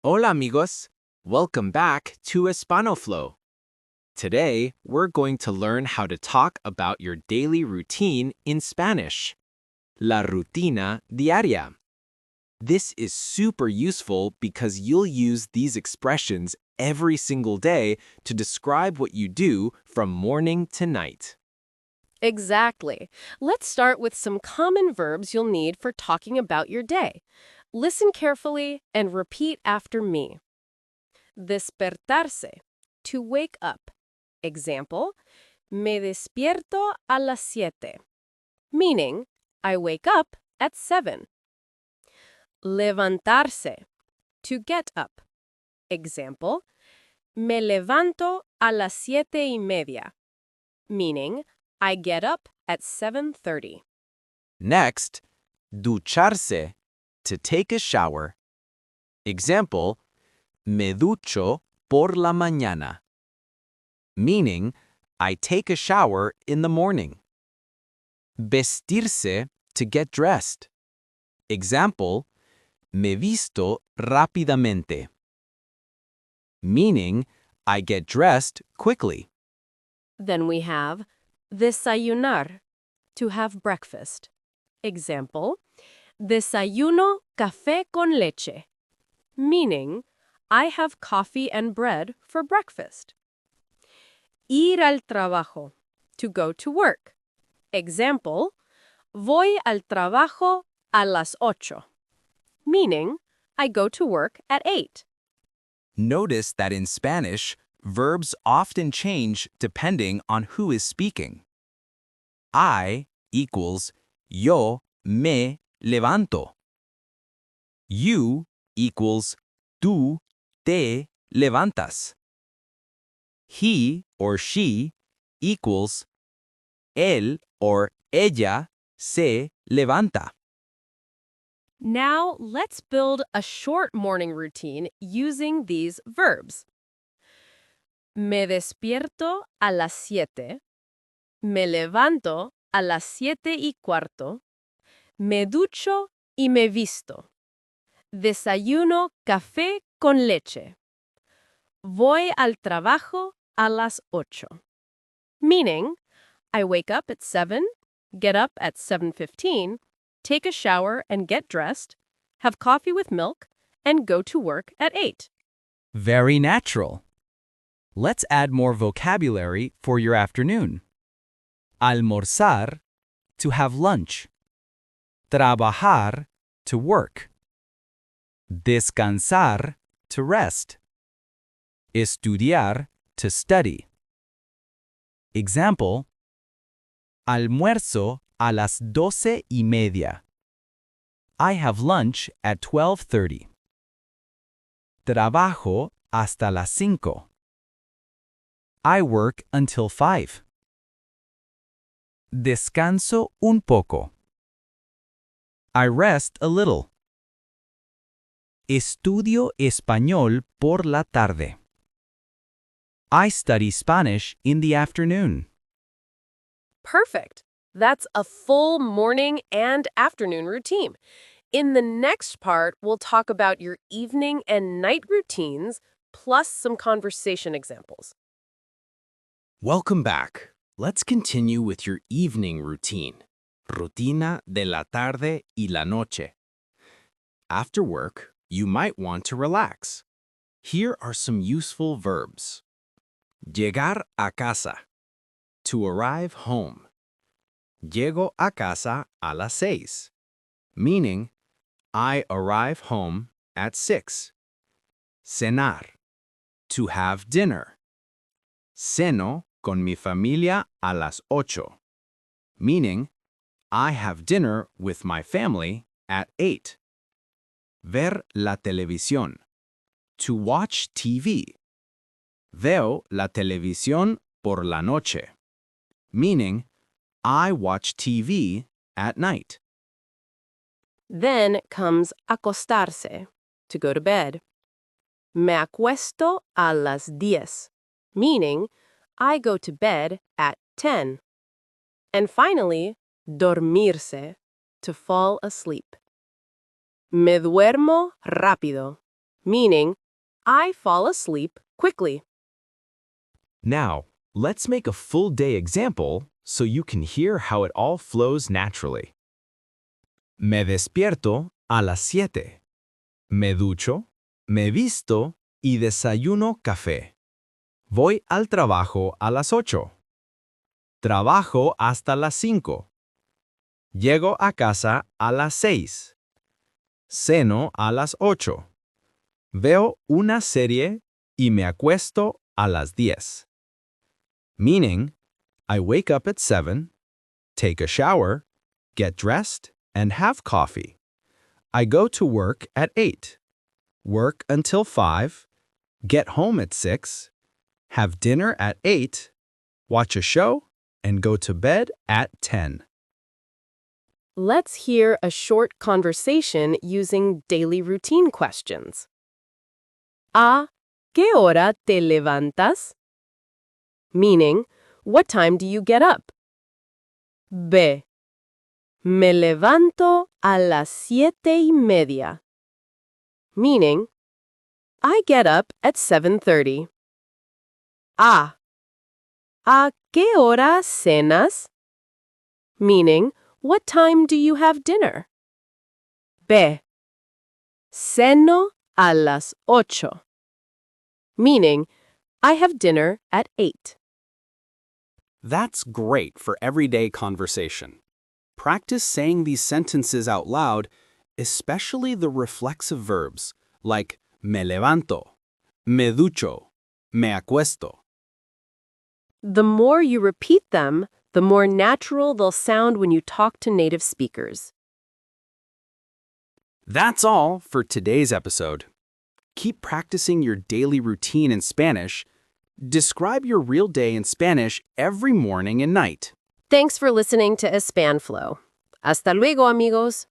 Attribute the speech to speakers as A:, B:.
A: Hola amigos! Welcome back to Espan Flow. Today, we're going to learn how to talk about your daily routine in Spanish. La rutina diaria. This is super useful because you'll use these expressions every single day to describe what you do from morning to night.
B: Exactly. Let's start with some common verbs you'll need for talking about your day. Listen carefully and repeat after me. Despertarse, to wake up. Example, me despierto a las 7, meaning I wake up at 7. Levantarse, to get up. Example, me levanto a las 7:30, meaning I get up at 7:30.
A: Next, ducharse, to take a shower. Example, me ducho por la mañana, meaning I take a shower in the morning. Vestirse, to get dressed. Example, me visto rápidamente, meaning I get dressed quickly.
B: Then we have desayunar, to have breakfast. Example, desayuno café con leche, meaning I have coffee and bread for breakfast. Ir al trabajo, to go to work. Example, voy al trabajo a las 8, meaning I go to work at 8.
A: Notice that in Spanish, verbs often change depending on who is speaking. I equals yo me levanto. You equals tú te levantas. He or she equals él or ella se levanta.
B: Now, let's build a short morning routine using these verbs. Me despierto a las 7. Me levanto a las 7:15. Me ducho y me visto. Desayuno café con leche. Voy al trabajo a las 8. Meaning, I wake up at 7, get up at 7:15, take a shower and get dressed, have coffee with milk, and go to work at 8.
A: Very natural. Let's add more vocabulary for your afternoon. Almorzar, to have lunch. Trabajar, to work. Descansar, to rest. Estudiar, to study. Example, almuerzo a las 12:30. I have lunch at 12:30. Trabajo hasta las 5. I work until 5. Descanso un poco. I rest a little. Estudio español por la tarde. I study Spanish in the afternoon.
B: Perfect. That's a full morning and afternoon routine. In the next part, we'll talk about your evening and night routines, plus some conversation examples.
A: Welcome back. Let's continue with your evening routine. Rutina de la tarde y la noche. After work, you might want to relax. Here are some useful verbs. Llegar a casa, to arrive home. Llego a casa a las 6, meaning I arrive home at 6. Cenar, to have dinner. Ceno con mi familia a las 8, meaning I have dinner with my family at 8. Ver la televisión, to watch TV. Veo la televisión por la noche, meaning I watch TV at night.
B: Then comes acostarse, to go to bed. Me acuesto a las 10, meaning I go to bed at 10. And finally, dormirse, to fall asleep. Me duermo rápido, meaning I fall asleep quickly.
A: Now, let's make a full day example so you can hear how it all flows naturally. Me despierto a las 7. Me ducho, me visto y desayuno café. Voy al trabajo a las 8. Trabajo hasta las 5. Llego a casa a las 6. Ceno a las 8. Veo una serie y me acuesto a las 10. Meaning, I wake up at 7, take a shower, get dressed, and have coffee. I go to work at 8, work until 5, get home at 6, have dinner at 8, watch a show, and go to bed at 10.
B: Let's hear a short conversation using daily routine questions. ¿A qué hora te levantas? Meaning, what time do you get up? B. Me levanto a las 7:30. Meaning, I get up at 7:30. A. ¿A qué hora cenas? Meaning, what time do you have dinner? B. Ceno a las 8. Meaning, I have dinner at 8.
C: That's great for everyday conversation. Practice saying these sentences out loud, especially the reflexive verbs like me levanto, me ducho, me acuesto.
B: The more you repeat them, the more natural they'll sound when you talk to native speakers.
C: That's all for today's episode. Keep practicing your daily routine in Spanish. Describe your real day in Spanish every morning and night.
B: Thanks for listening to Espan Flow. Hasta luego, amigos.